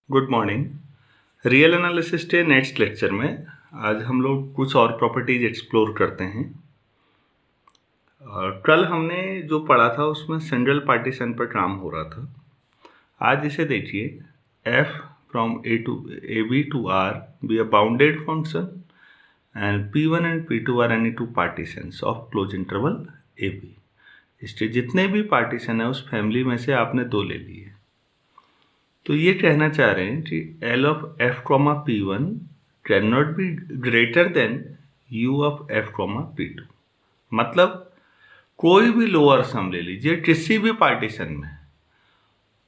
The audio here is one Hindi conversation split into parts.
Good morning. रियल एनालिसिस के नेक्स्ट लेक्चर में आज हम लोग कुछ और प्रॉपर्टीज एक्सप्लोर करते हैं। कल हमने जो पढ़ा था उसमें सिंगल पार्टीशन पर काम हो रहा था। आज इसे देखिए, f from ab to r be a bounded function and p1 and p2 are any two partitions of closed interval ab। इसके जितने भी पार्टीशन है उस फैमिली में से आपने दो ले लिए। तो ये कहना चाह रहे हैं कि L of f comma p1 can not be greater than U of f comma p2। मतलब कोई भी लोअर सम ले लीजिए किसी भी पार्टीशन में,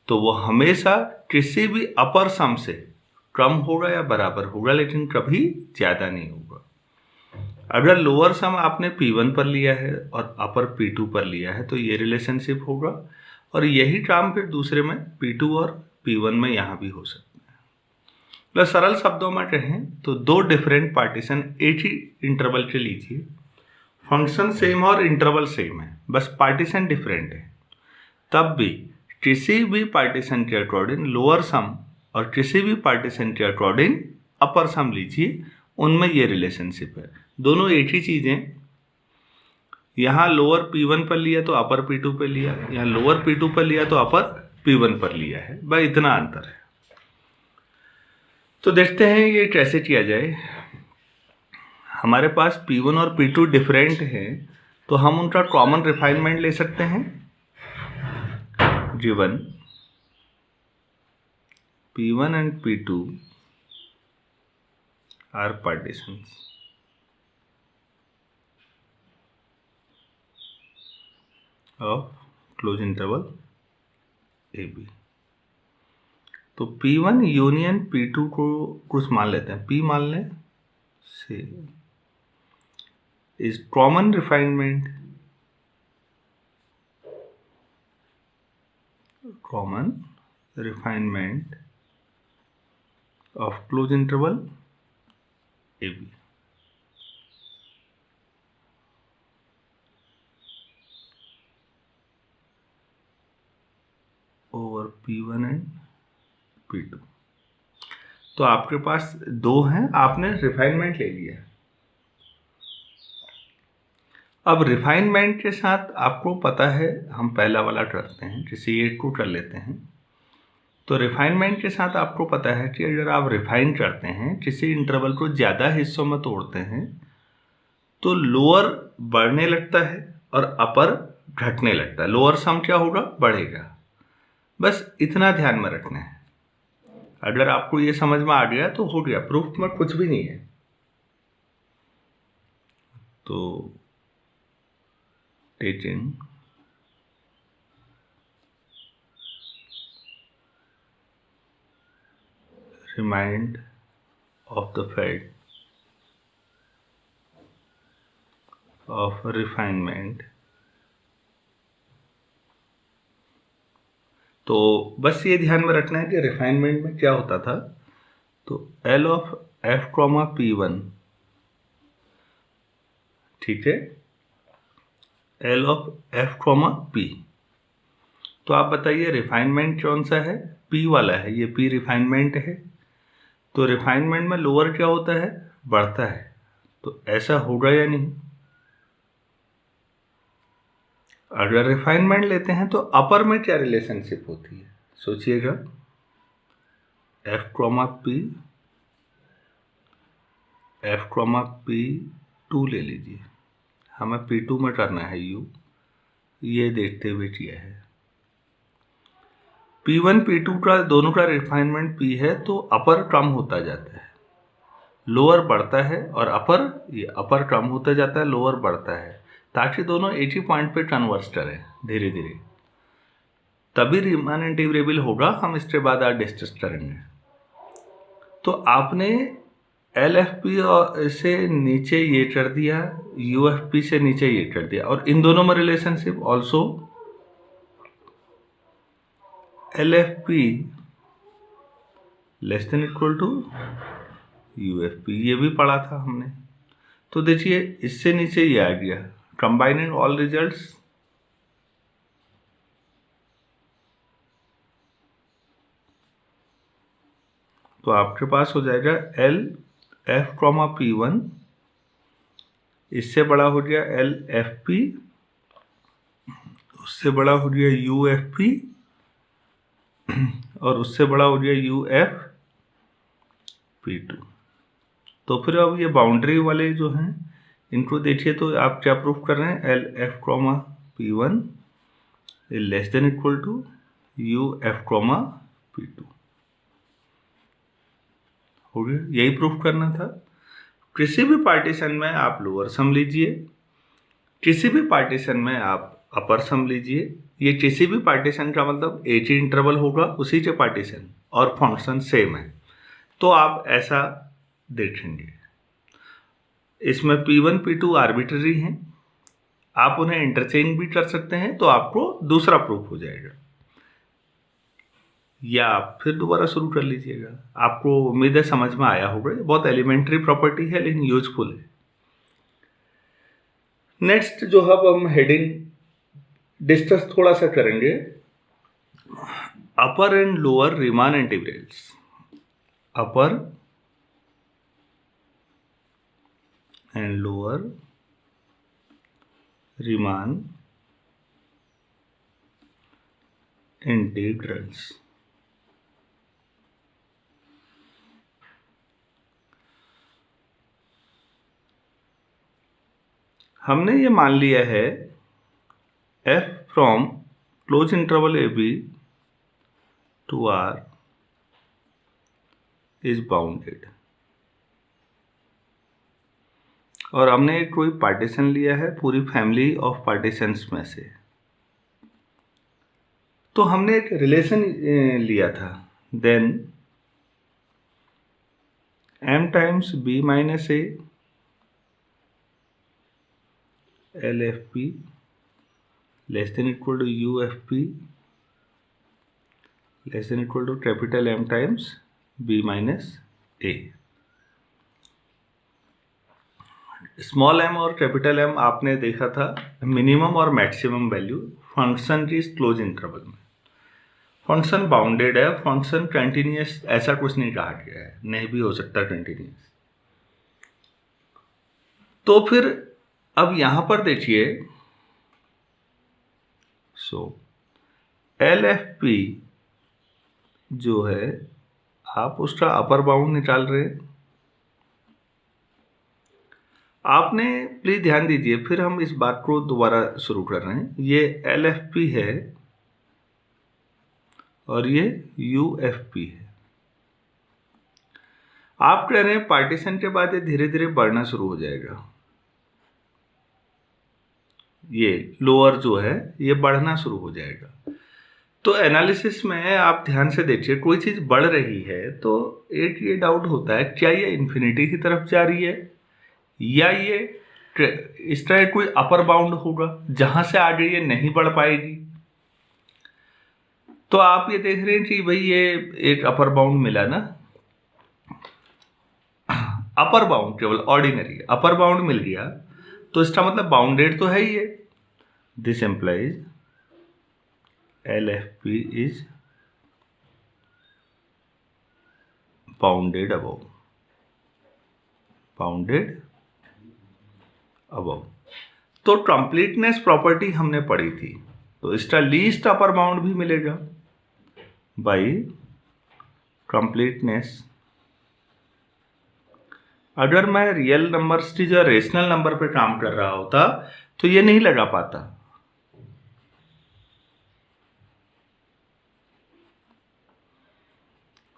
तो वो हमेशा किसी भी अपर सम से कम होगा या बराबर होगा, लेकिन कभी ज़्यादा नहीं होगा। अगर लोअर सम आपने p1 पर लिया है और अपर p2 पर लिया है तो ये रिलेशनशिप होगा, और यही काम फिर दूसरे में p2 और p1 में यहाँ भी हो सकता है। मतलब सरल शब्दों में कहें तो दो डिफरेंट पार्टीशन एक ही इंटरवल के लीजिए, फंक्शन सेम और इंटरवल सेम है, बस पार्टीशन डिफरेंट है, तब भी किसी भी पार्टीशन के अकॉर्डिंग लोअर सम और किसी भी पार्टीशन के अकॉर्डिंग अपर सम लीजिए, उनमें ये रिलेशनशिप है। दोनों एक ही चीज़ें, यहाँ लोअर p1 पर लिया तो अपर p2 पर लिया, यहाँ लोअर p2 पर लिया तो अपर p1 पर लिया है, बस इतना अंतर है। तो देखते हैं ये कैसे किया जाए। हमारे पास p1 और p2 डिफरेंट हैं, तो हम उनका कॉमन रिफाइनमेंट ले सकते हैं। Given p1 and p2 are partitions of closed interval AB। तो P1 यूनियन P2 को कुछ मान लेते हैं, P मान लें, से is common refinement of close interval AB। Over P1 and P2। तो आपके पास दो हैं, आपने रिफाइनमेंट ले लिया। अब रिफाइनमेंट के साथ आपको पता है, हम पहला वाला करते हैं, किसी एक को कर लेते हैं। तो रिफाइनमेंट के साथ आपको पता है कि अगर आप रिफाइन करते हैं, किसी इंटरवल को ज़्यादा हिस्सों में तोड़ते हैं, तो लोअर बढ़ने लगता है और अपर घटने लगता है। लोअर सम क्या होगा? बढ़ेगा। बस इतना ध्यान में रखना है। अगर आपको ये समझ में आ गया तो हो गया, प्रूफ में कुछ भी नहीं है। तो taking remind of the fact of refinement, तो बस ये ध्यान में रखना है कि रिफाइनमेंट में क्या होता था। तो L of f comma P1, ठीक है, L of f comma P। तो आप बताइए रिफाइनमेंट कौन सा है? P वाला है, ये P रिफाइनमेंट है। तो रिफाइनमेंट में लोअर क्या होता है? बढ़ता है। तो ऐसा होगा या नहीं? अगर रिफाइनमेंट लेते हैं तो अपर में क्या रिलेशनशिप होती है? सोचिएगा, f comma P, f comma P2 ले लीजिए, हमें P2 में करना है U, ये देखते हुए किया है। P1 P2 का दोनों का रिफाइनमेंट P है, तो अपर कम होता जाता है, लोअर बढ़ता है, और अपर कम होता जाता है, लोअर बढ़ता है, ताकि दोनों एक ही पॉइंट पे कन्वर्स करें धीरे धीरे, तभी रीमान इंटीग्रेबल होगा। हम इसके बाद आज डिस्कस करेंगे। तो आपने LFP से नीचे ये कर दिया, UFP से नीचे ये कर दिया, और इन दोनों में relationship also LFP less than equal to UFP, ये भी पढ़ा था हमने। तो देखिए, इससे नीचे ये आ गया, कंबाइनिंग ऑल रिजल्ट्स तो आपके पास हो जाएगा L F comma P one, इससे बड़ा हो गया एल एफ पी, उससे बड़ा हो गया यू एफ पी, और उससे बड़ा हो गया यू एफ पी टू। तो फिर अब ये बाउंड्री वाले जो हैं इनको देखिए, तो आप क्या प्रूफ कर रहे हैं, L F comma P one is less than equal to U F comma P two. हो गया, यही प्रूफ करना था। किसी भी पार्टीशन में आप लोअर सम लीजिए, किसी भी पार्टीशन में आप अपर सम लीजिए। ये किसी भी पार्टीशन का मतलब एक ही इंटरवल होगा उसी के पार्टीशन और फंक्शन सेम है, तो आप ऐसा देखेंगे। इसमें P1 P2 आर्बिट्ररी हैं, आप उन्हें इंटरचेंज भी कर सकते हैं, तो आपको दूसरा प्रूफ हो जाएगा, या आप फिर दोबारा शुरू कर लीजिएगा। आपको उम्मीद है समझ में आया होगा। बहुत एलिमेंट्री प्रॉपर्टी है लेकिन यूजफुल है। नेक्स्ट जो है हम हेडिंग डिस्कस थोड़ा सा करेंगे, upper and lower Riemann integrals. Upper and lower Riemann integrals. हमने ये मान लिया है f from close interval A B to R is bounded, और हमने एक कोई पार्टीशन लिया है पूरी फैमिली ऑफ पार्टीशंस में से। तो हमने एक रिलेशन लिया था, then m times b minus a L f P less than equal to U f P less than equal to capital M times b minus a. Small m और कैपिटल M आपने देखा था मिनिमम और मैक्सिमम वैल्यू फंक्शन की क्लोज इंटरवल में। फंक्शन बाउंडेड है, फंक्शन कंटिन्यूअस ऐसा कुछ नहीं कहा गया है, नहीं भी हो सकता कंटिन्यूअस। तो फिर अब यहां पर देखिए, एल एफ पी जो है आप उसका अपर बाउंड निकाल रहे हैं। आपने प्लीज ध्यान दीजिए, फिर हम इस बात को दोबारा शुरू कर रहे हैं। ये एल एफ पी है और ये यू एफ पी है। आप कह रहे हैं पार्टीशन के बाद ये धीरे धीरे बढ़ना शुरू हो जाएगा, ये लोअर जो है ये बढ़ना शुरू हो जाएगा। तो एनालिसिस में आप ध्यान से देखिए, कोई चीज बढ़ रही है तो एक ये डाउट होता है, क्या ये इन्फिनिटी की तरफ जा रही है, या ये इस तरह कोई अपर बाउंड होगा जहां से आगे ये नहीं बढ़ पाएगी। तो आप ये देख रहे हैं कि भाई ये एक अपर बाउंड मिला ना, अपर बाउंड केवल ऑर्डिनरी अपर बाउंड मिल गया, तो इसका मतलब बाउंडेड तो है ही है। This implies L f P is bounded above, bounded above. तो कंप्लीटनेस प्रॉपर्टी हमने पढ़ी थी, तो इसका लीस्ट अपर बाउंड भी मिलेगा बाई कंप्लीटनेस। अगर मैं रियल नंबर्स की जो रेशनल नंबर पे काम कर रहा होता तो ये नहीं लगा पाता।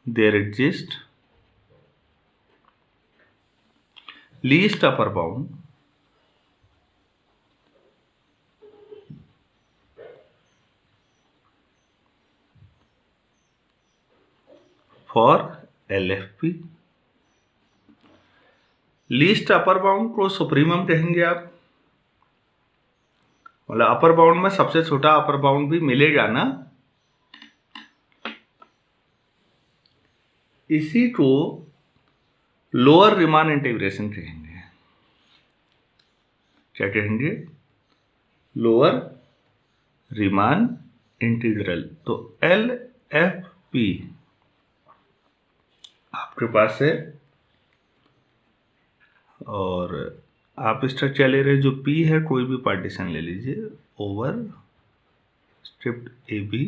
There exist least upper bound for LFP। Least upper bound को सुप्रीमम कहेंगे आप, मतलब अपर बाउंड में सबसे छोटा अपर बाउंड भी मिलेगा ना, इसी को लोअर रीमान इंटीग्रेशन कहेंगे। क्या कहेंगे? Lower Riemann integral. तो LFP आपके पास है, और आप स्ट्रक्चर ले रहे हैं जो P है, कोई भी पार्टीशन ले लीजिए ओवर स्ट्रिप्ड AB,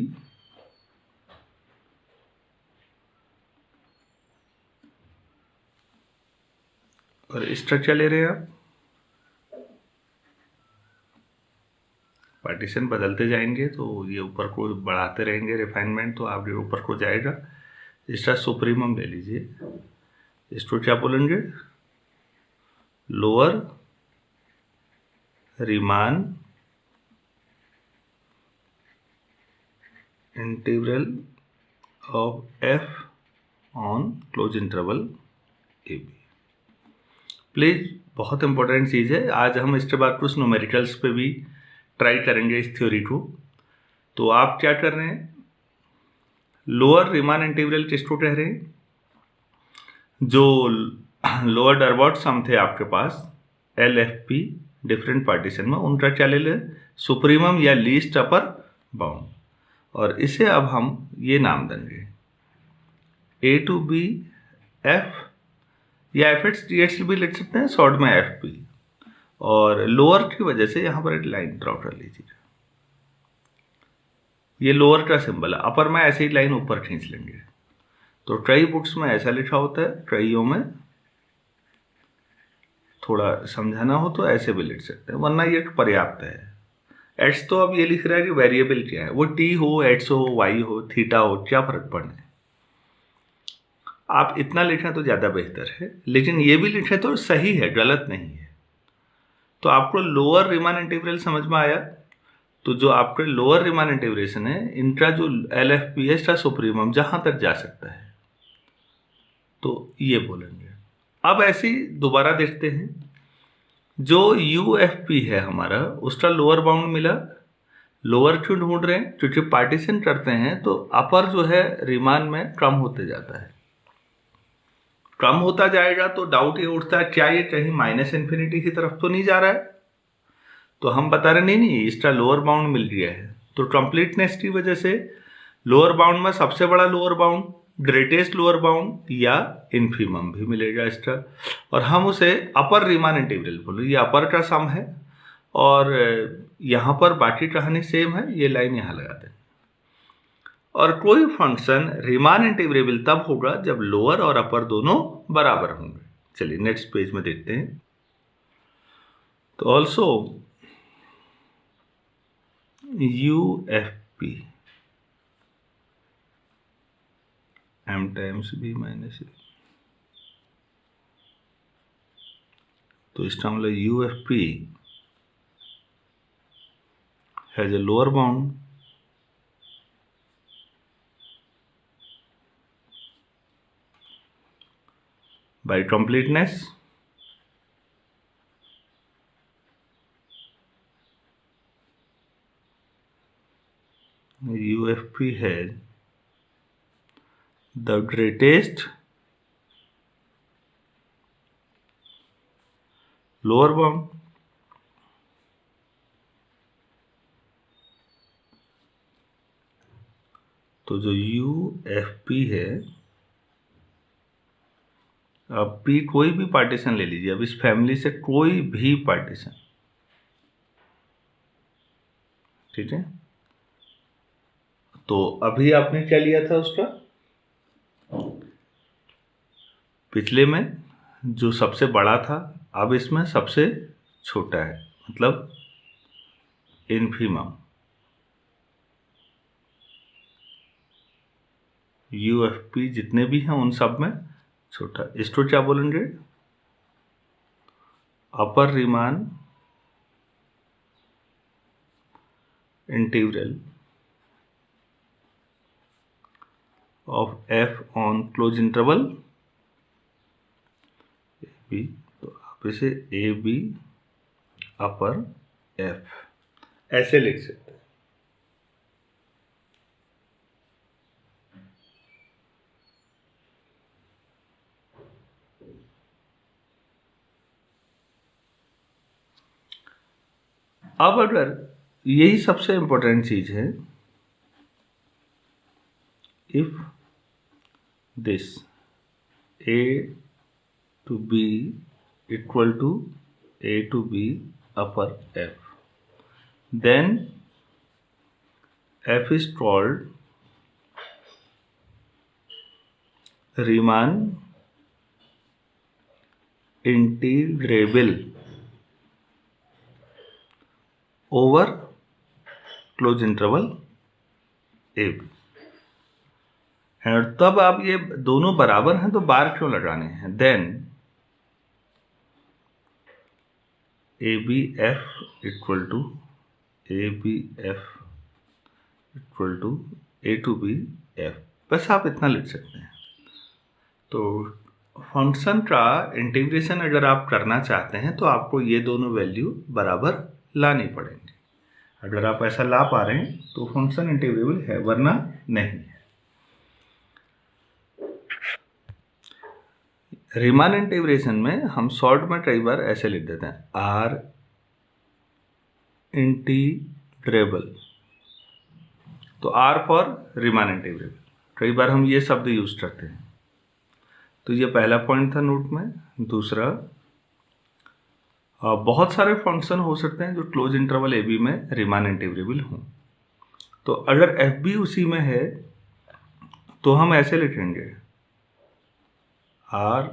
और स्ट्रक्चर ले रहे हैं आप, पार्टीशन बदलते जाएंगे तो ये ऊपर को बढ़ाते रहेंगे रिफाइनमेंट, तो आप ये ऊपर को जाएगा। इसका सुप्रीमम ले लीजिए, इसको क्या बोलेंगे, lower Riemann integral of F on close interval AB। Please बहुत इंपॉर्टेंट चीज़ है, आज हम इसके बाद कुछ न्यूमेरिकल्स पे भी ट्राई करेंगे इस थ्योरी को। तो आप क्या कर रहे हैं, लोअर रीमान इंटीग्रल किसको कह रहे हैं, जो लोअर डरबॉट सम थे आपके पास LFP डिफरेंट पार्टीशन में, उनका क्या ले लें, सुप्रीमम या लीस्ट अपर बाउंड, और इसे अब हम ये नाम देंगे A to B F, या FX भी लिख सकते हैं शॉर्ट में FP, और लोअर की वजह से यहाँ पर एक लाइन ड्रॉ कर लीजिए, ये लोअर का सिंबल है, अपर में ऐसे ही लाइन ऊपर खींच लेंगे। तो कई बुक्स में ऐसा लिखा होता है, कईयों में थोड़ा समझाना हो तो ऐसे भी लिख सकते हैं, वरना ये पर्याप्त है। एक्स तो अब ये लिख रहा है कि वेरिएबल क्या है, वो टी हो, एक्स हो, वाई हो, थीटा हो, क्या फर्क पड़ना है। आप इतना लिखें तो ज़्यादा बेहतर है, लेकिन ये भी लिखें तो सही है, गलत नहीं है। तो आपको लोअर रीमान इंटीग्रल समझ में आया, तो जो आपके लोअर रीमान इंटीग्रेशन है, इनका जो LFP है, इसका सुप्रीमम जहाँ तक जा सकता है, तो ये बोलेंगे। अब ऐसे ही दोबारा देखते हैं, जो UFP है हमारा, उसका लोअर बाउंड मिला, लोअर क्यों ढूंढ रहे हैं, क्योंकि पार्टीशन करते हैं तो अपर जो है रीमान में कम होते जाता है, कम होता जाएगा, तो डाउट ये उठता है क्या ये कहीं माइनस इन्फिनिटी की तरफ तो नहीं जा रहा है। तो हम बता रहे नहीं, इसका लोअर बाउंड मिल गया है, तो कंप्लीटनेस की वजह से लोअर बाउंड में सबसे बड़ा lower bound, greatest lower bound या इन्फीमम भी मिलेगा इसका, और हम उसे अपर रीमान इंटीग्रल बोले, ये अपर का सम है, और यहाँ पर बाकी कहानी सेम है, ये लाइन यहाँ लगा दें। और कोई फंक्शन रीमान इंटीग्रेबल तब होगा जब लोअर और अपर दोनों बराबर होंगे। चलिए नेक्स्ट पेज में देखते हैं। तो also UFP M times B minus A, तो इसका मतलब UFP has a lower bound by completeness UFP has the greatest lower bound तो जो UFP है, अब P कोई भी पार्टीशन ले लीजिए, अब इस फैमिली से कोई भी पार्टीशन, ठीक है। तो अभी आपने क्या लिया था उसका, पिछले में जो सबसे बड़ा था, अब इसमें सबसे छोटा है, मतलब इन्फीमम। UFP जितने भी हैं उन सब में छोटा, इसको क्या बोलेंगे, upper Riemann integral of F on close interval AB। तो आप इसे AB अपर F ऐसे लिख सकते हैं। अब अगर यही सबसे इंपॉर्टेंट चीज है, if this A to B equal to A to B upper F. Then F is called Riemann integrable over close interval A b. और तब आप ये दोनों बराबर हैं तो बार क्यों लगाने हैं? Then a b f equal to a b f equal to a to b f, बस आप इतना लिख सकते हैं। तो फंक्शन का इंटीग्रेशन अगर आप करना चाहते हैं तो आपको ये दोनों वैल्यू बराबर लानी पड़ेंगी। अगर आप ऐसा ला पा रहे हैं तो फंक्शन इंटीग्रेबल है, वरना नहीं है। रीमान इंटीग्रेशन में हम शॉर्ट में कई बार ऐसे लिख देते हैं आर इंटीग्रेबल, तो आर फॉर रीमान इंटीग्रेबल, कई बार हम ये शब्द यूज करते हैं। तो ये पहला पॉइंट था नोट में। दूसरा, बहुत सारे फंक्शन हो सकते हैं जो क्लोज इंटरवल ए बी में रीमान इंटीग्रेबल हों। तो अगर एफ बी उसी में है तो हम ऐसे लिखेंगे आर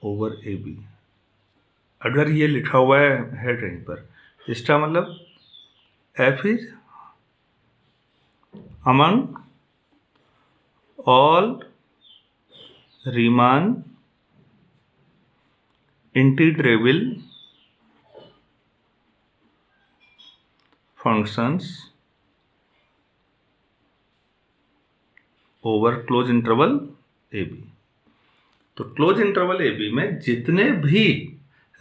ओवर ए बी। अगर ये लिखा हुआ है कहीं पर, इसका मतलब f is among all Riemann integrable functions over close interval A b. तो क्लोज इंटरवल ए बी में जितने भी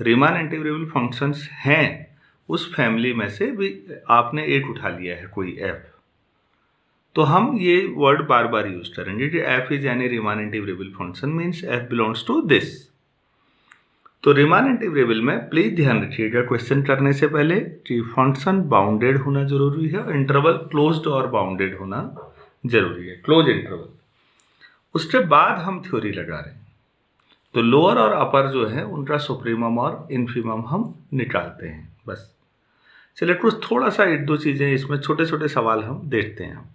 रीमान इंटीग्रेबल फंक्शंस हैं उस फैमिली में से भी आपने एक उठा लिया है कोई एफ, तो हम ये वर्ड बार बार यूज करेंगे कि f is any Riemann integrable function means f belongs to this. तो रीमान इंटीग्रेबल में प्लीज ध्यान रखिएगा क्वेश्चन करने से पहले कि फंक्शन बाउंडेड होना जरूरी है, इंटरवल क्लोज्ड और बाउंडेड होना जरूरी है, क्लोज इंटरवल। उसके बाद हम थ्योरी लगा रहे हैं। तो लोअर और अपर जो है उनका सुप्रीमम और इन्फीमम हम निकालते हैं। बस चलिए कुछ थोड़ा सा एक दो चीजें इसमें छोटे छोटे सवाल हम देखते हैं।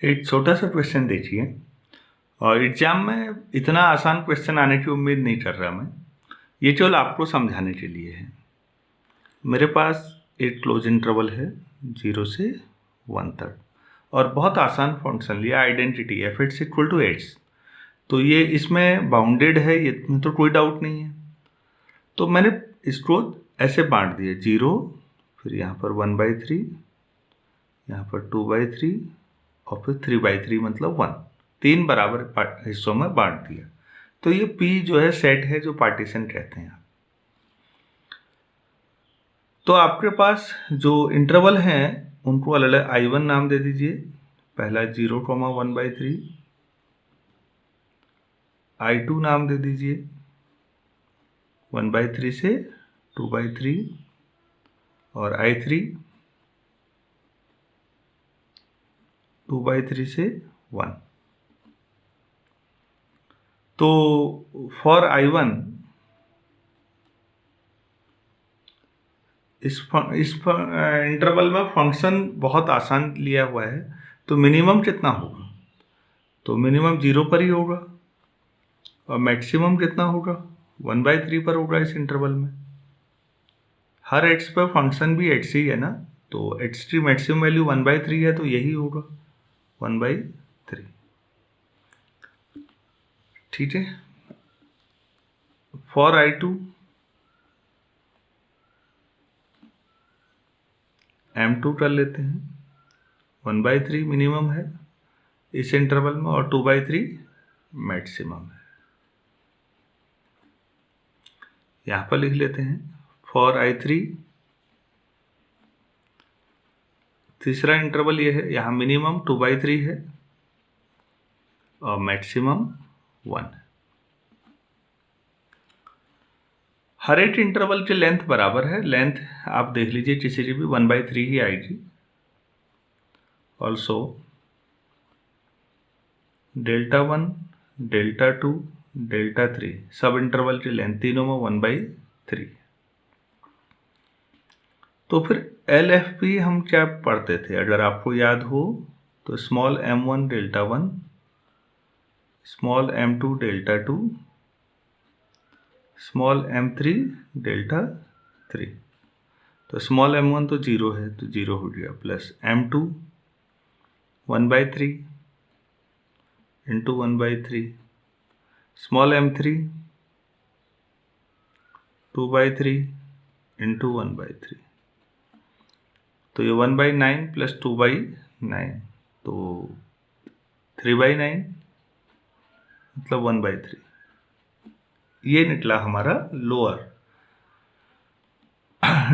एक छोटा सा क्वेश्चन देखिए, और एग्जाम में इतना आसान क्वेश्चन आने की उम्मीद नहीं कर रहा मैं, ये केवल आपको समझाने के लिए है। मेरे पास एक क्लोज इंटरवल है 0 से 1 तक, और बहुत आसान फंक्शन लिया identity f x equal to x. तो ये इसमें बाउंडेड है, ये इसमें तो कोई डाउट नहीं है। तो मैंने इसको ऐसे बांट दिया 0, फिर यहाँ पर 1/3, यहाँ पर 2/3 और फिर 3/3 मतलब 1, 3 बराबर हिस्सों में बांट दिया। तो ये P जो है सेट है जो पार्टीशन कहते हैं। तो आपके पास जो इंटरवल हैं उनको अलग अलग I1 नाम दे दीजिए। पहला 0, 1/3, I2 नाम दे दीजिए 1/3 से 2/3, और I3 2/3 से 1। तो फॉर I1 इस इंटरवल में फंक्शन बहुत आसान लिया हुआ है। तो मिनिमम कितना होगा? तो मिनिमम 0 पर ही होगा, और मैक्सिमम कितना होगा? 1/3 पर होगा इस इंटरवल में। हर x पर फंक्शन भी x ही है ना, तो x की मैक्सिमम वैल्यू 1/3 है, तो यही होगा 1/3। ठीक है। फॉर I2 M2 कर लेते हैं, 1/3 मिनिमम है इस इंटरवल में, और 2/3 मैक्सिमम है। यहां पर लिख लेते हैं फॉर I3 तीसरा इंटरवल ये है, यहां मिनिमम 2/3 है और मैक्सिमम 1 है। हर एक इंटरवल की लेंथ बराबर है। लेंथ आप देख लीजिए किसी की भी 1/3 ही आएगी। ऑल्सो Δ1, Δ2, डेल्टा 3 सब इंटरवल की लेंथ तीनों में 1/3। तो फिर LFP हम क्या पढ़ते थे, अगर आपको याद हो तो small m1 delta 1, small m2 delta 2, small m3 delta 3। तो स्मॉल m1 तो 0 है तो 0 हो गया, plus m2 1/3 into 1/3, small m3 2/3 into 1/3। तो ये 1/9 प्लस 2/9, तो 3/9 मतलब 1/3। ये निकला हमारा लोअर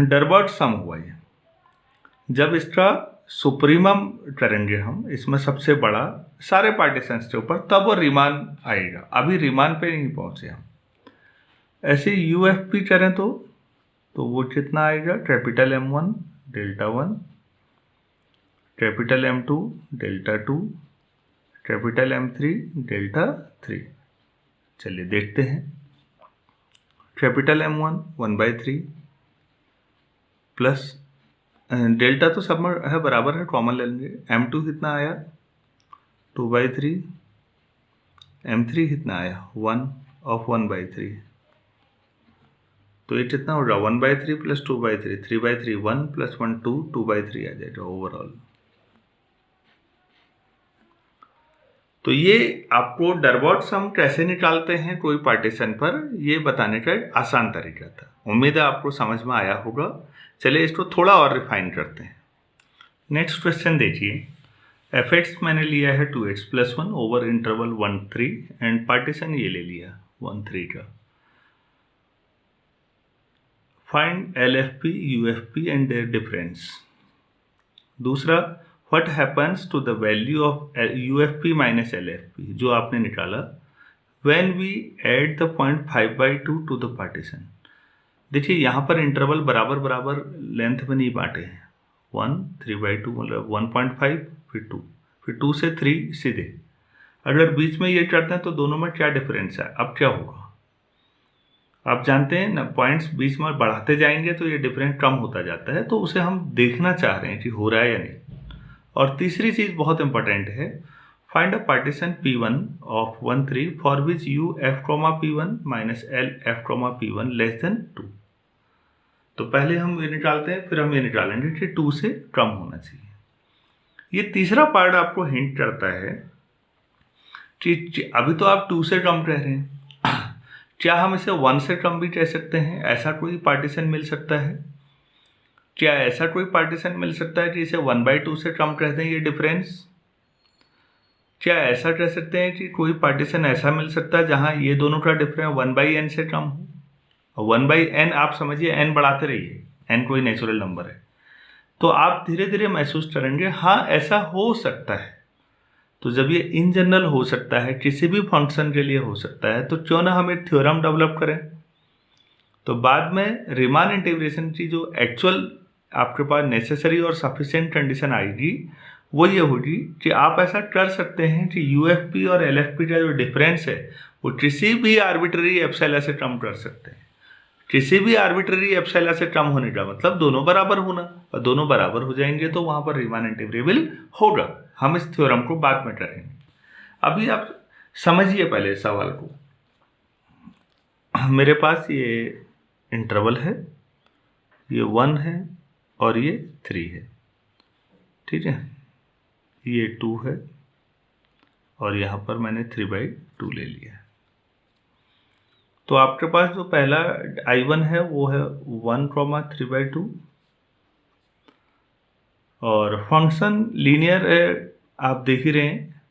डरबर्ट सम हुआ। ये जब इसका सुप्रीमम करेंगे हम, इसमें सबसे बड़ा सारे पार्टीशंस के ऊपर, तब वो रीमान आएगा। अभी रीमान पे नहीं पहुंचे हम। ऐसे UFP करें तो वो कितना आएगा, capital M1 delta 1, capital M2 delta 2, capital M3 delta 3। चलिए देखते हैं। कैपिटल M1 1/3 प्लस डेल्टा तो सब में है बराबर है, कॉमन ले लेंगे। M2 कितना आया 2/3, M3 कितना आया 1 ऑफ 1/3। तो ये कितना होगा 1/3 प्लस 2/3, 3/3 1 प्लस 1 2, 2/3 आ जाएगा ओवरऑल। तो ये आपको डरबॉट सम कैसे निकालते हैं कोई पार्टीशन पर, ये बताने का एक आसान तरीका था। उम्मीद है आपको समझ में आया होगा। चलिए इसको थोड़ा और रिफाइन करते हैं। नेक्स्ट क्वेश्चन देखिए। fx मैंने लिया है 2x + 1 over interval 1 3 and partition ये ले लिया 1 3 का। Find LFP UFP and their difference. दूसरा, what happens to the value of UFP minus LFP जो आपने निकाला when we add the point 5/2 to the partition. देखिए यहाँ पर इंटरवल बराबर बराबर लेंथ में नहीं बांटे हैं। 1 3/2 मतलब 1.5, फिर 2, फिर 2 से 3 सीधे। अगर बीच में ये करते हैं तो दोनों में क्या डिफरेंस है। अब क्या होगा, आप जानते हैं ना, पॉइंट्स बीच में बढ़ाते जाएंगे तो ये डिफरेंस कम होता जाता है। तो उसे हम देखना चाह रहे हैं कि हो रहा है या नहीं। और तीसरी चीज बहुत इंपॉर्टेंट है, find a partition P1 of 1 3 for which UF, P1 minus LF, P1 less than 2। तो पहले हम ये निकालते हैं, फिर हम ये निकालेंगे कि 2 से कम होना चाहिए। ये तीसरा पार्ट आपको हिंट करता है कि अभी तो आप 2 से कम कह रहे हैं, क्या हम इसे 1 से कम भी कह सकते हैं। ऐसा कोई पार्टीशन मिल सकता है क्या, ऐसा कोई पार्टीशन मिल सकता है कि इसे 1/2 से कम कह दें ये डिफरेंस। क्या ऐसा कह सकते हैं कि कोई पार्टीशन ऐसा मिल सकता है जहां ये दोनों का डिफरेंस 1/n से कम हो। 1/n आप समझिए, n बढ़ाते रहिए, n कोई नेचुरल नंबर है, तो आप धीरे धीरे महसूस करेंगे हाँ ऐसा हो सकता है। तो जब ये इन जनरल हो सकता है, किसी भी फंक्शन के लिए हो सकता है, तो क्यों ना हम एक थ्योरम डेवलप करें। तो बाद में रीमान इंटीग्रेशन की जो एक्चुअल आपके पास नेसेसरी और सफिशिएंट कंडीशन आएगी वो ये होगी कि आप ऐसा कर सकते हैं कि UFP और LFP का जो डिफरेंस है वो किसी भी आर्बिट्ररी एप्सिलॉन से कम कर सकते हैं। किसी भी आर्बिट्ररी एप्सिलॉन से कम होने का मतलब दोनों बराबर होना, और दोनों बराबर हो जाएंगे तो वहां पर रीमान इंटीग्रेबल होगा। हम इस थ्योरम को बाद में करेंगे। अभी आप समझिए पहले सवाल को। मेरे पास ये इंटरवल है, ये 1 है और ये 3 है, ठीक है। ये 2 है और यहाँ पर मैंने 3/2 ले लिया है। तो आपके पास जो पहला I1 है वो है 1, 3/2 और फंक्शन लीनियर है, आप देख ही रहे हैं।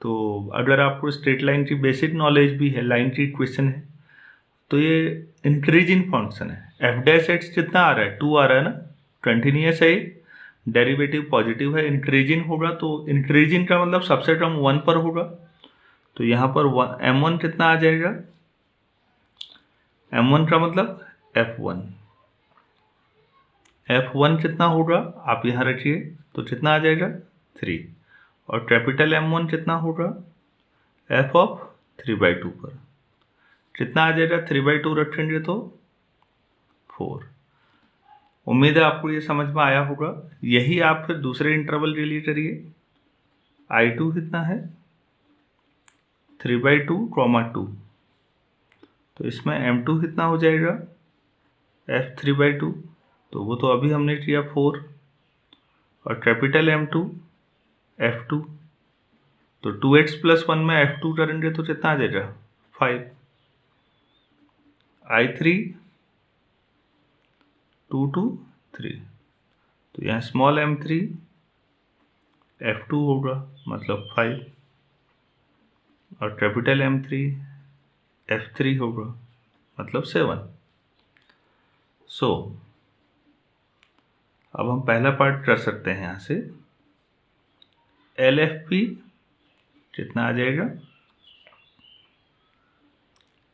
तो अगर आपको स्ट्रेट लाइन की बेसिक नॉलेज भी है, लाइन की इक्वेशन है, तो ये इंक्रीजिंग फंक्शन है। f' कितना आ रहा है 2 आ रहा है ना, कंटिन्यूस है, डेरिवेटिव पॉजिटिव है, इंक्रीजिंग होगा। तो इंक्रीजिंग का मतलब सबसे कम 1 पर होगा। तो यहाँ पर M1 कितना आ जाएगा, M1 का मतलब F1। F1 कितना होगा आप यहाँ रखिए, तो कितना आ जाएगा 3। और कैपिटल M1 कितना होगा F of 3/2 पर। कितना आ जाएगा, 3/2 रखेंगे तो 4। उम्मीद है आपको ये समझ में आया होगा। यही आप फिर दूसरे इंटरवल के लिए करिए। I2 कितना है, 3/2, 2, तो इसमें M2 कितना हो जाएगा, F3/2, तो वो तो अभी हमने किया 4, और कैपिटल M2 F2, तो 2x + 1 में F2 करेंगे तो कितना आ जाएगा, 5। I3 2 2 3, तो यहाँ स्मॉल m3 F2 होगा मतलब 5, और कैपिटल M3 F3 होगा मतलब 7। सो अब हम पहला पार्ट कर सकते हैं। यहाँ से LFP कितना आ जाएगा,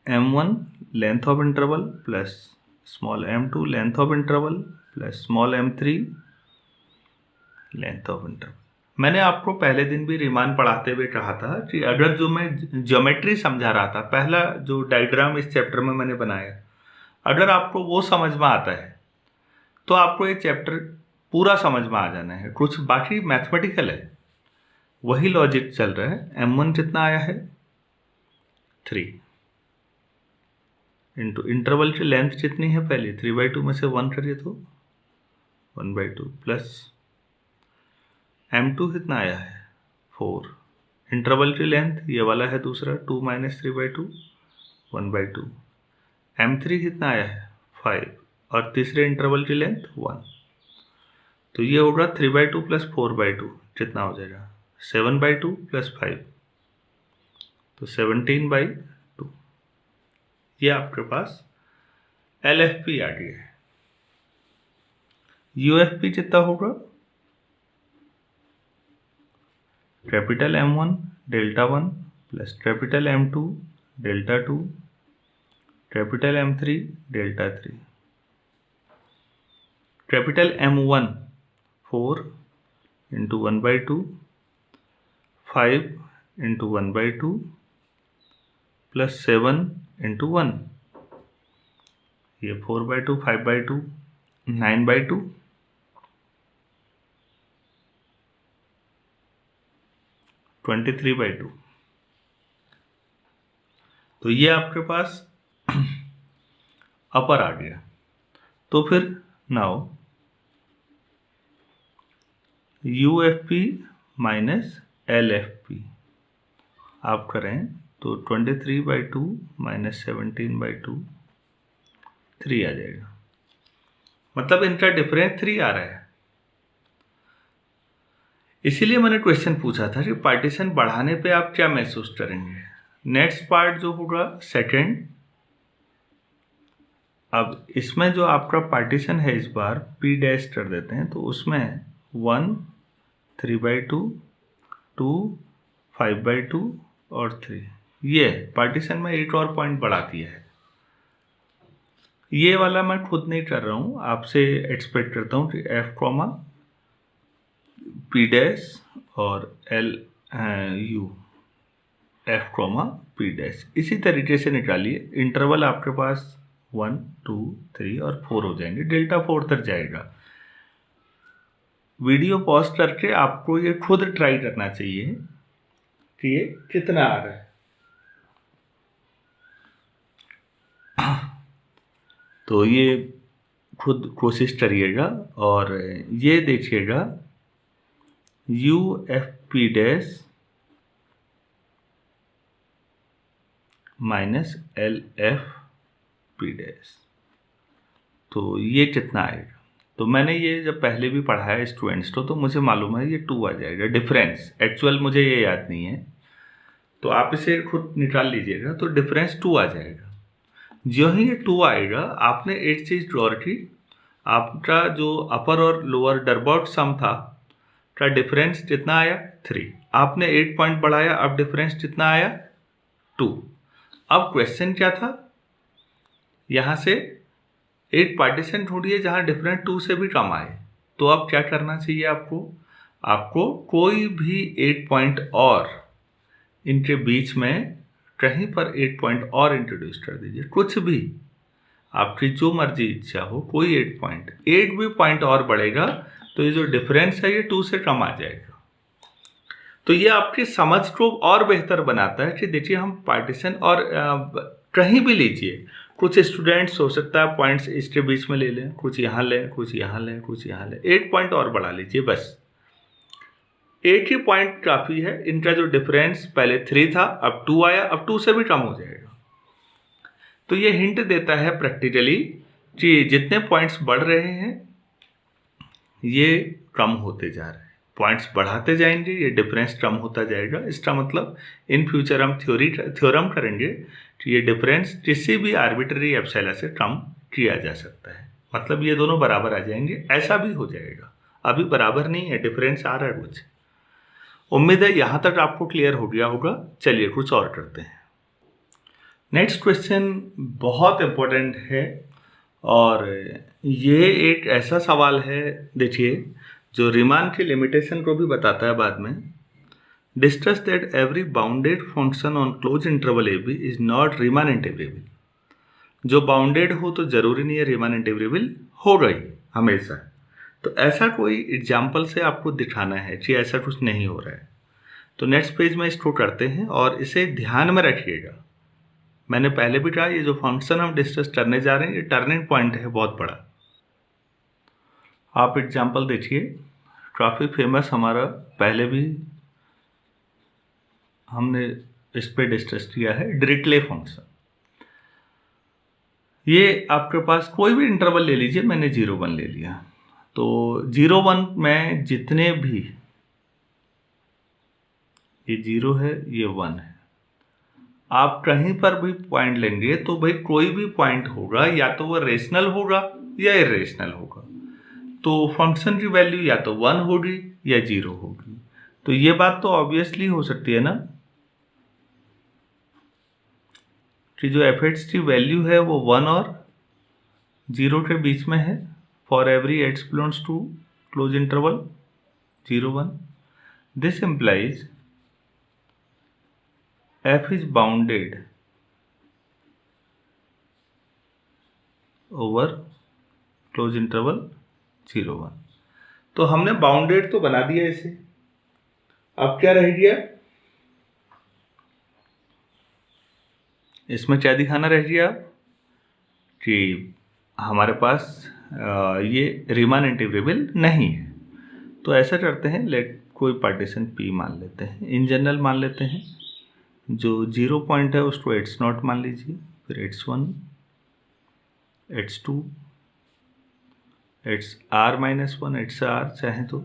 M1 length of interval plus small m2 length of interval plus small m3 length of interval. मैंने आपको पहले दिन भी रीमान पढ़ाते हुए कहा था कि अगर जो मैं ज्योमेट्री समझा रहा था, पहला जो डायग्राम इस चैप्टर में मैंने बनाया, अगर आपको वो समझ में आता है तो आपको ये चैप्टर पूरा समझ में आ जाना है। कुछ बाकी मैथमेटिकल है, वही लॉजिक चल रहा है। M1 कितना आया है, 3, इंटू इंटरवल की लेंथ कितनी है, पहले 3/2 में से 1 करिए तो 1/2, प्लस M2 कितना आया है, 4, इंटरवल की लेंथ ये वाला है दूसरा, 2 - 3/2, 1/2, M3 कितना आया है, 5, और तीसरे इंटरवल की लेंथ 1, तो ये होगा 3/2 + 4/2 कितना हो जाएगा, 7/2 + 5, तो 17/2। ये आपके पास LFP आ गया है। UFP कितना होगा, कैपिटल M1 Δ1 plus capital M2 Δ2 capital M3 Δ3, capital M1 4 into 1/2, 5 into 1/2 plus 7 into 1, ये 4/2, 5/2, 9/2, 23/2। तो ये आपके पास अपर आ गया। तो फिर नाउ UFP माइनस LFP आप करें तो 23/2 माइनस 17/2 3 आ जाएगा, मतलब इनका डिफरेंस 3 आ रहा है। इसीलिए मैंने क्वेश्चन पूछा था कि पार्टीशन बढ़ाने पे आप क्या महसूस करेंगे। नेक्स्ट पार्ट जो होगा सेकंड, अब इसमें जो आपका पार्टीशन है इस बार P' कर देते हैं, तो उसमें 1 3/2 2 5/2 और 3, ये पार्टीशन में एक और पॉइंट बढ़ा दिया है। ये वाला मैं खुद नहीं कर रहा हूँ, आपसे एक्सपेक्ट करता हूँ कि F, P' और LU F, P' इसी तरीके से निकालिए। इंटरवल आपके पास 1 2 3 और 4 हो जाएंगे, Δ4 तक जाएगा। वीडियो पॉज करके आपको ये खुद ट्राई करना चाहिए कि ये कितना आ रहा है। तो ये खुद कोशिश करिएगा और ये देखिएगा UFP' माइनस LFP', तो ये कितना आएगा। तो मैंने ये जब पहले भी पढ़ाया स्टूडेंट्स को, तो मुझे मालूम है ये 2 आ जाएगा डिफरेंस। एक्चुअल मुझे ये याद नहीं है, तो आप इसे खुद निकाल लीजिएगा, तो डिफरेंस 2 आ जाएगा। जो ही ये 2 आएगा, आपने एक चीज़ गौर की, आपका जो अपर और लोअर डरबॉट सम था का डिफरेंस कितना आया, 3। आपने 8 पॉइंट बढ़ाया, अब डिफरेंस कितना आया, 2। अब क्वेश्चन क्या था, यहाँ से एक पार्टीशन ढूंढिए जहाँ डिफरेंस 2 से भी कम आए। तो अब क्या करना चाहिए आपको कोई भी 8 पॉइंट और इनके बीच में कहीं पर 8 पॉइंट और इंट्रोड्यूस कर दीजिए, कुछ भी आपकी जो मर्जी इच्छा हो, कोई 8 पॉइंट, 8 भी पॉइंट और बढ़ेगा तो ये जो डिफरेंस है ये 2 से कम आ जाएगा। तो ये आपकी समझ को और बेहतर बनाता है कि देखिए हम पार्टीशन और कहीं भी लीजिए, कुछ स्टूडेंट्स हो सकता है पॉइंट्स इसके बीच में ले लें, कुछ यहाँ लें, कुछ यहाँ लें, कुछ यहाँ लें, 8 पॉइंट और बढ़ा लीजिए, बस 8 ही पॉइंट काफ़ी है। इनका जो डिफरेंस पहले 3 था अब 2 आया, अब 2 से भी कम हो जाएगा। तो ये हिंट देता है प्रैक्टिकली कि जितने पॉइंट्स बढ़ रहे हैं ये कम होते जा रहे हैं, पॉइंट्स बढ़ाते जाएंगे, ये डिफरेंस कम होता जाएगा। इसका मतलब इन फ्यूचर हम थ्योरम करेंगे कि ये डिफरेंस किसी भी आर्बिट्ररी एप्सिलॉन से कम किया जा सकता है, मतलब ये दोनों बराबर आ जाएंगे। ऐसा भी हो जाएगा, अभी बराबर नहीं है, डिफरेंस आ रहा है कुछ। उम्मीद है यहाँ तक आपको क्लियर हो गया होगा। चलिए कुछ और करते हैं। नेक्स्ट क्वेश्चन बहुत इम्पोर्टेंट है और ये एक ऐसा सवाल है, देखिए, जो रीमान की लिमिटेशन को भी बताता है बाद में। Discuss that every bounded function on close interval A b is not Riemann integrable. जो बाउंडेड हो तो जरूरी नहीं है रीमान इंटीग्रेबल होगा ही हमेशा। तो ऐसा कोई एग्जाम्पल से आपको दिखाना है कि ऐसा कुछ नहीं हो रहा है। तो नेक्स्ट पेज में इसको करते हैं और इसे ध्यान में रखिएगा। मैंने पहले भी कहा ये जो फंक्शन हम डिस्कस करने जा रहे हैं ये टर्निंग पॉइंट है बहुत बड़ा। आप एग्जाम्पल देखिए, काफ़ी फेमस, हमारा पहले भी हमने इस पे डिस्कस किया है, डिरिचलेट फंक्शन। ये आपके पास कोई भी इंटरवल ले लीजिए, मैंने 0, 1 ले लिया। तो 0, 1 में जितने भी, ये 0 है, ये 1 है, आप कहीं पर भी पॉइंट लेंगे तो भाई कोई भी पॉइंट होगा, या तो वो रेशनल होगा या इरेशनल होगा। तो फंक्शन की वैल्यू या तो 1 होगी या 0 होगी। तो ये बात तो ऑब्वियसली हो सकती है ना कि जो f(x) की वैल्यू है वो 1 और 0 के बीच में है for every x belongs to close interval 0, 1। This implies f is bounded over close interval 0, 1। तो हमने बाउंडेड तो बना दिया इसे, अब क्या रह गया, इसमें क्या दिखाना रह गया कि हमारे पास ये रीमान इंटीग्रेबल नहीं है। तो ऐसा करते हैं, लेट कोई पार्टीशन P मान लेते हैं, इन जनरल मान लेते हैं। जो 0 पॉइंट है उसको x0 मान लीजिए, फिर x1, x2, xr-1, xr चाहे तो,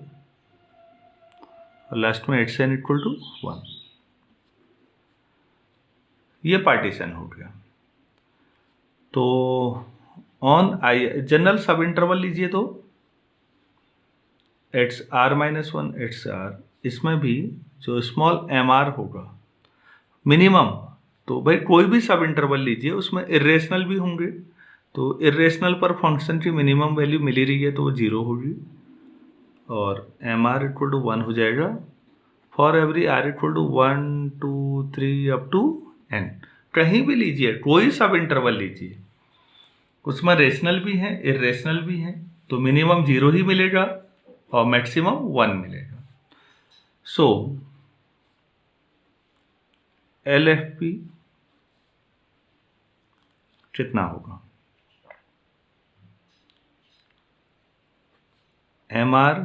और लास्ट में xn इक्वल टू 1। ये पार्टीशन हो गया। तो ऑन आई जनरल सब इंटरवल लीजिए तो xr-1, xr, इसमें भी जो स्मॉल mr होगा मिनिमम, तो भाई कोई भी सब इंटरवल लीजिए उसमें इरेशनल भी होंगे, तो इरेशनल पर फंक्शन की मिनिमम वैल्यू मिली रही है तो वो 0 होगी, और mr इक्वल टू 1 हो जाएगा for every r equal to 1, 2, 3 up to n। कहीं भी लीजिए, कोई सब इंटरवल लीजिए, उसमें रेशनल भी हैं इरेशनल भी हैं, तो मिनिमम 0 ही मिलेगा और मैक्सिमम 1 मिलेगा। सो LFP कितना होगा, MR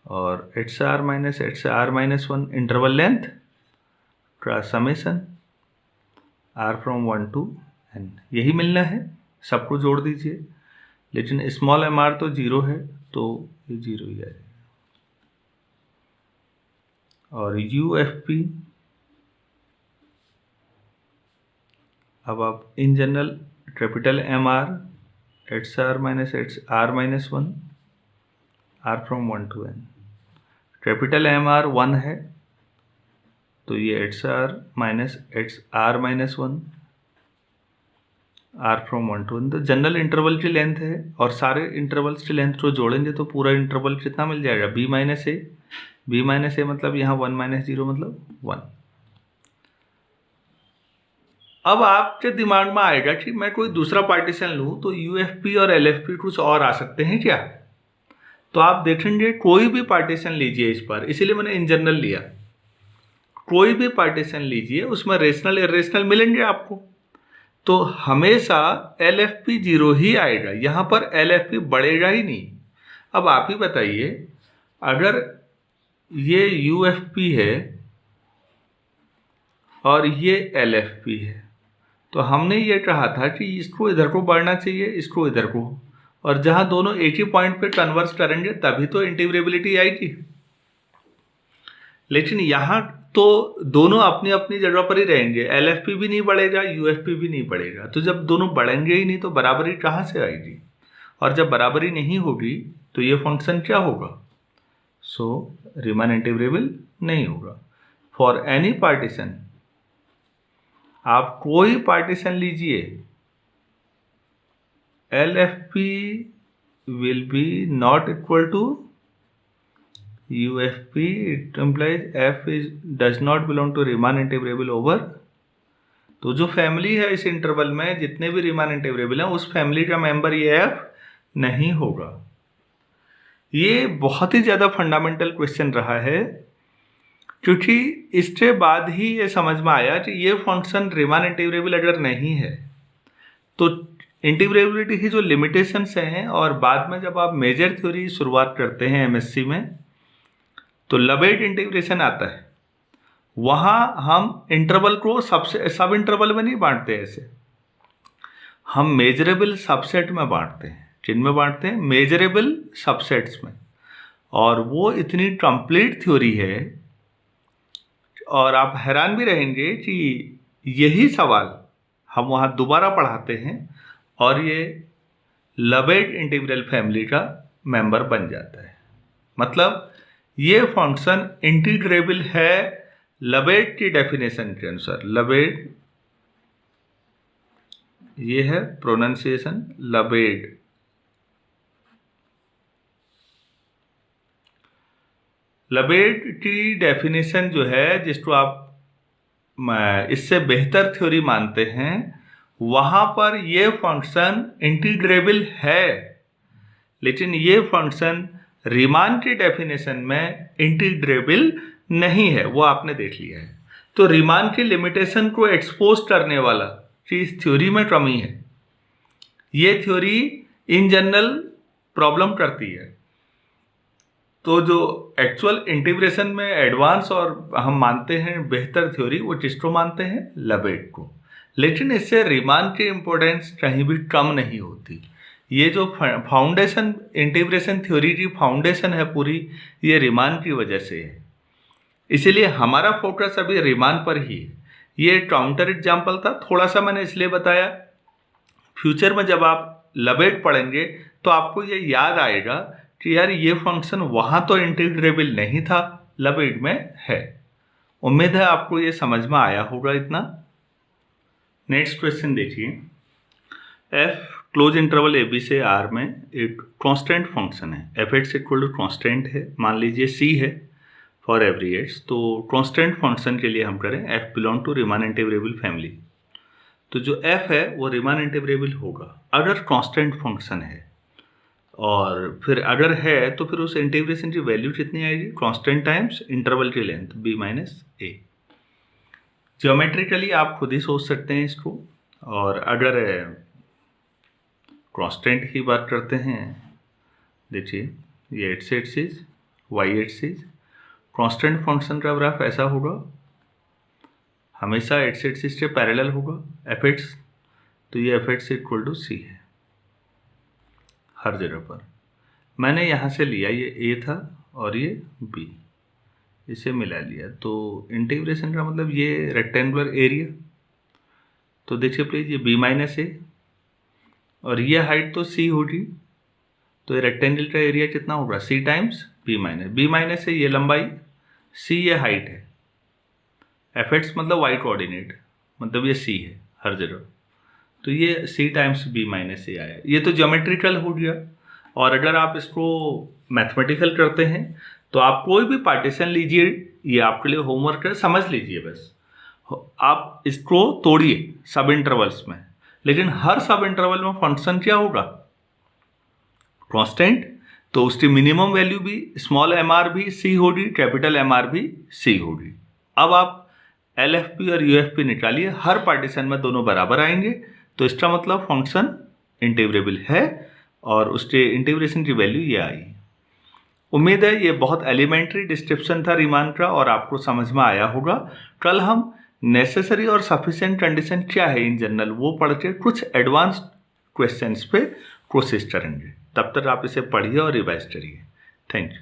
और XR-1 इंटरवल लेंथ का summation R from 1 to n, यही मिलना है, सबको जोड़ दीजिए। लेकिन स्मॉल mr तो 0 है तो ये 0 ही आ जाएगा। और UFP, अब आप in general capital MR, XR-1, R from 1 to n, capital MR 1 है तो ये XR-1, R from 1 to n, तो जनरल इंटरवल की लेंथ है, और सारे इंटरवल्स की लेंथ को जोड़ेंगे तो पूरा इंटरवल कितना मिल जाएगा, B-A मतलब यहाँ 1 - 0 मतलब 1। अब आपके दिमाग में आएगा कि मैं कोई दूसरा पार्टीशन लूँ तो यूएफपी और एलएफपी कुछ और आ सकते हैं क्या? तो आप देखेंगे कोई भी पार्टीशन लीजिए इस पर, इसीलिए मैंने इन जनरल लिया, कोई भी पार्टीशन लीजिए उसमें रेशनल इरेशनल मिलेंगे आपको, तो हमेशा एलएफपी 0 ही आएगा, यहाँ पर एलएफपी बढ़ेगा ही नहीं। अब आप ही बताइए, अगर ये यूएफपी है और ये एलएफपी है, तो हमने ये कहा था कि इसको इधर को बढ़ना चाहिए, इसको इधर को, और जहां दोनों एक ही पॉइंट पे कन्वर्स करेंगे तभी तो इंटीग्रेबिलिटी आएगी। लेकिन यहाँ तो दोनों अपनी अपनी जगह पर ही रहेंगे, एलएफपी भी नहीं बढ़ेगा, यूएफपी भी नहीं बढ़ेगा, तो जब दोनों बढ़ेंगे ही नहीं तो बराबरी कहाँ से आएगी? और जब बराबरी नहीं होगी तो ये फंक्शन क्या होगा? सो रीमान इंटीग्रेबल नहीं होगा। फॉर एनी पार्टीशन, आप कोई पार्टीशन लीजिए, L f P will be not equal to U f P, it implies f is does not belong to Riemann integrable over. तो जो फैमिली है इस इंटरवल में जितने भी रीमान इंटीग्रेबल हैं उस फैमिली का मेंबर ये एफ नहीं होगा। ये बहुत ही ज़्यादा फंडामेंटल क्वेश्चन रहा है, क्योंकि इसके बाद ही ये समझ में आया कि ये फंक्शन रीमान इंटीग्रेबल अगर नहीं है तो इंटीग्रेबिलिटी की जो लिमिटेशंस हैं, और बाद में जब आप मेजर थ्योरी शुरुआत करते हैं एमएससी में तो लबेट इंटीग्रेशन आता है, वहाँ हम इंटरवल को सब इंटरवल में नहीं बांटते, ऐसे हम मेजरेबल सबसेट में बांटते हैं। जिनमें बांटते हैं? मेजरेबल सबसेट्स में। और वो इतनी कंप्लीट थ्योरी है, और आप हैरान भी रहेंगे कि यही सवाल हम वहाँ दोबारा पढ़ाते हैं और ये लबेट इंटीग्रल फैमिली का मेंबर बन जाता है। मतलब ये फंक्शन इंटीग्रेबल है लबेट की डेफिनेशन के अनुसार। लबेट, ये है प्रोनाउंसिएशन लबेट, लबेट की डेफिनेशन जो है, जिसको आप इससे बेहतर थ्योरी मानते हैं, वहाँ पर ये फंक्शन इंटीग्रेबल है, लेकिन ये फंक्शन रीमान की डेफिनेशन में इंटीग्रेबल नहीं है, वो आपने देख लिया है। तो रीमान की लिमिटेशन को एक्सपोज करने वाला चीज थ्योरी में कमी है। ये थ्योरी इन जनरल प्रॉब्लम करती है। तो जो एक्चुअल इंटीग्रेशन में एडवांस और हम मानते हैं बेहतर थ्योरी, वो किसको मानते हैं? लबेट को। लेकिन इससे रीमान की इंपॉर्टेंस कहीं भी कम नहीं होती। ये जो फाउंडेशन इंटीग्रेशन थ्योरी की फाउंडेशन है पूरी, ये रीमान की वजह से है। इसीलिए हमारा फोकस अभी रीमान पर ही है। ये काउंटर एग्जाम्पल था, थोड़ा सा मैंने इसलिए बताया। फ्यूचर में जब आप लबेट पढ़ेंगे तो आपको ये याद आएगा कि यार ये फंक्शन वहाँ तो इंटीग्रेबल नहीं था, लबेट में है। उम्मीद है आपको ये समझ में आया होगा इतना। नेक्स्ट क्वेश्चन देखिए। एफ क्लोज इंटरवल ए बी से आर में एक कांस्टेंट फंक्शन है, F x equal to constant है, मान लीजिए सी है फॉर एवरी एक्स। तो कांस्टेंट फंक्शन के लिए हम करें f belong to Riemann integrable family. तो जो एफ है वो रीमान इंटीग्रेबल होगा अगर कांस्टेंट फंक्शन है, और फिर अगर है तो फिर उस इंटीग्रेशन की वैल्यू कितनी आएगी? कांस्टेंट टाइम्स इंटरवल की लेंथ बी माइनस ए। ज्योमेट्रिकली आप खुद ही सोच सकते हैं इसको। और अगर कांस्टेंट की बात करते हैं, देखिए ये x axis, y axis, constant function का ग्राफ ऐसा होगा, हमेशा एक्स एक्सिस के पैरेलल होगा एफ एक्स। तो ये f x equal to c है हर जगह पर। मैंने यहाँ से लिया, ये ए था और ये बी, इसे मिला लिया। तो इंटीग्रेशन का मतलब ये रेक्टेंगुलर एरिया। तो देखिए प्लीज, ये बी माइनस ए और ये हाइट तो सी होगी, तो ये रेक्टेंगल का एरिया कितना होगा? C times B minus. B minus है ये लंबाई, सी ये हाइट है, एफ एक्स मतलब वाई कोऑर्डिनेट, मतलब ये सी है हर जगह। तो ये C times B minus A आया। ये तो ज्योमेट्रिकल हो गया। और अगर आप इसको मैथमेटिकल करते हैं तो आप कोई भी पार्टीशन लीजिए, ये आपके लिए होमवर्क है, समझ लीजिए बस। आप इसको तोड़िए सब इंटरवल्स में, लेकिन हर सब इंटरवल में फंक्शन क्या होगा, कांस्टेंट। तो उसकी मिनिमम वैल्यू भी स्मॉल एम आर भी सी होगी, कैपिटल एम आर भी सी होगी। अब आप एल एफ पी और यू एफ पी निकालिए, हर पार्टीशन में दोनों बराबर आएंगे, तो इसका मतलब फंक्शन इंटीग्रेबल है और उसके इंटीग्रेशन की वैल्यू ये आई। उम्मीद है ये बहुत एलिमेंट्री डिस्क्रिप्शन था रीमान का और आपको समझ में आया होगा। कल हम नेसेसरी और सफिशिएंट कंडीशन क्या है इन जनरल वो पढ़ के कुछ एडवांस क्वेश्चंस पे कोशिश करेंगे। तब तक आप इसे पढ़िए और रिवाइज करिए। Thank you.